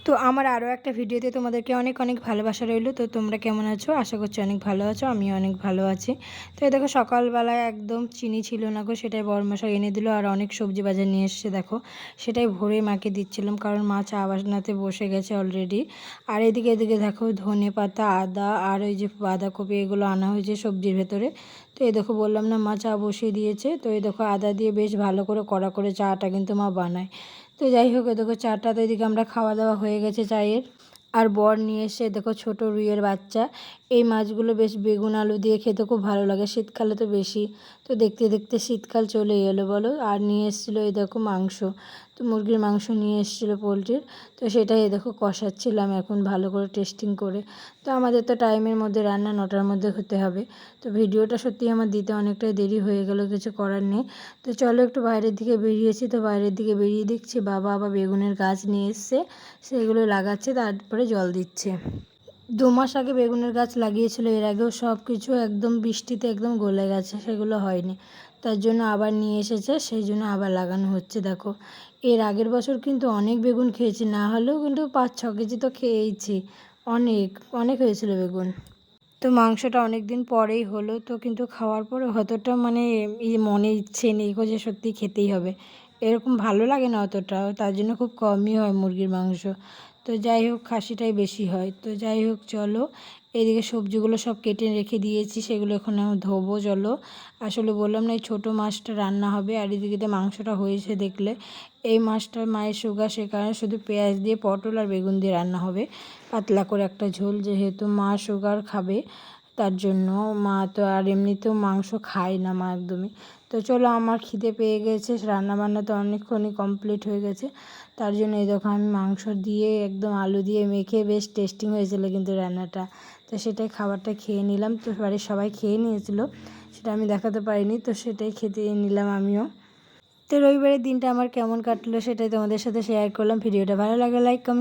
তো আমার আরও একটা ভিডিওতে তোমাদেরকে অনেক অনেক ভালোবাসা রইলো। তো তোমরা কেমন আছো? আশা করছি অনেক ভালো আছো, আমিও অনেক ভালো আছি। তো এই দেখো সকালবেলায় একদম চিনি ছিল না গো, সেটাই বড়মশাই এনে দিল। আর অনেক সবজি বাজার নিয়ে এসছে দেখো, সেটাই ভোরে মাকে দিচ্ছিলাম, কারণ মা চা বানাতে বসে গেছে অলরেডি। আর এদিকে দেখো ধনে পাতা, আদা আর ওই যে বাঁধাকপি, এগুলো আনা হয়েছে সবজির ভেতরে। তো এই দেখো বললাম না, মা চা বসিয়ে দিয়েছে। তো এই দেখো আদা দিয়ে বেশ ভালো করে কড়া করে চাটা কিন্তু মা বানায়। তো যাই হোক, দেখো চাটা তো এদিকে আমরা খাওয়া দাওয়া হয়ে গেছে চায়ের। আর বর নিয়ে এসে দেখো ছোট রুইয়ের বাচ্চা। এই মাছগুলো বেশ বেগুন আলু দিয়ে খেতে খুব ভালো লাগে, শীতকালে তো বেশি। তো দেখতে দেখতে শীতকাল চলে এলো বলো। আর নিয়ে এসেছিলো এই দেখো মাংস, তো মুরগির মাংস নিয়ে এসেছিলো পোলট্রির। তো সেটাই দেখো কষাচ্ছিলাম এখন ভালো করে টেস্টিং করে। তো আমাদের তো টাইমের মধ্যে রান্না 9টার মধ্যে হতে হবে। তো ভিডিওটা সত্যি আমার দিতে অনেকটাই দেরি হয়ে গেল, কিছু করার নেই। তো চলো একটু বাইরের দিকে বেরিয়েছি। তো বাইরের দিকে বেরিয়ে দেখছি বাবা আবার বেগুনের গাছ নিয়ে এসছে, সেগুলো লাগাচ্ছে, তারপরে জল দিচ্ছে। 2 মাস আগে বেগুনের গাছ লাগিয়েছিল, এর আগেও সব কিছু একদম বৃষ্টিতে একদম গলে গেছে, সেগুলো হয়নি। তার জন্য আবার নিয়ে এসেছে, সেই জন্য আবার লাগানো হচ্ছে দেখো। এর আগের বছর কিন্তু অনেক বেগুন খেয়েছি, না হলেও কিন্তু 5-6 কেজি তো খেয়েইছি। অনেক অনেক হয়েছিল বেগুন। তো মাংসটা অনেক দিন পরেই হলো, তো কিন্তু খাওয়ার পরে অতটা মানে মনে ইচ্ছে নেই যে সত্যি খেতেই হবে, এরকম ভালো লাগে না অতটা। তার জন্য খুব কমই হয় মুরগির মাংস। তো যাই হোক, খাসিটাই বেশি হয়। তো যাই হোক চলো, এদিকে সবজিগুলো সব কেটে রেখে দিয়েছি, সেগুলো এখন আমি ধোবো। চলো, আসলে বললাম না এই ছোটো মাছটা রান্না হবে। আর এদিকে মাংসটা হয়েছে দেখলে। এই মাছটার মায়ের সুগার, সে কারণে শুধু পেঁয়াজ দিয়ে, পটল আর বেগুন দিয়ে রান্না হবে, পাতলা করে একটা ঝোল, যেহেতু মা সুগার খাবে তার জন্য। মা তো আর এমনিতেও মাংস খায় না মা একদমই। তো চলো, আমার খিদে পেয়ে গেছে, রান্নাবান্না তো অনেকক্ষণই কমপ্লিট হয়ে গেছে। তার জন্য এই দেখো আমি মাংস দিয়ে একদম আলু দিয়ে মেখে, বেশ টেস্টিং হয়েছিল কিন্তু রান্নাটা। তো সেটাই খাবারটা খেয়ে নিলাম। তো বাড়ির সবাই খেয়ে নিয়েছিল, সেটা আমি দেখাতে পারিনি, তো সেটাই খেতে নিলাম আমিও। তো রবিবারের দিনটা আমার কেমন কাটলো সেটাই তোমাদের সাথে শেয়ার করলাম। ভিডিওটা ভালো লাগে লাইক, কমেন্ট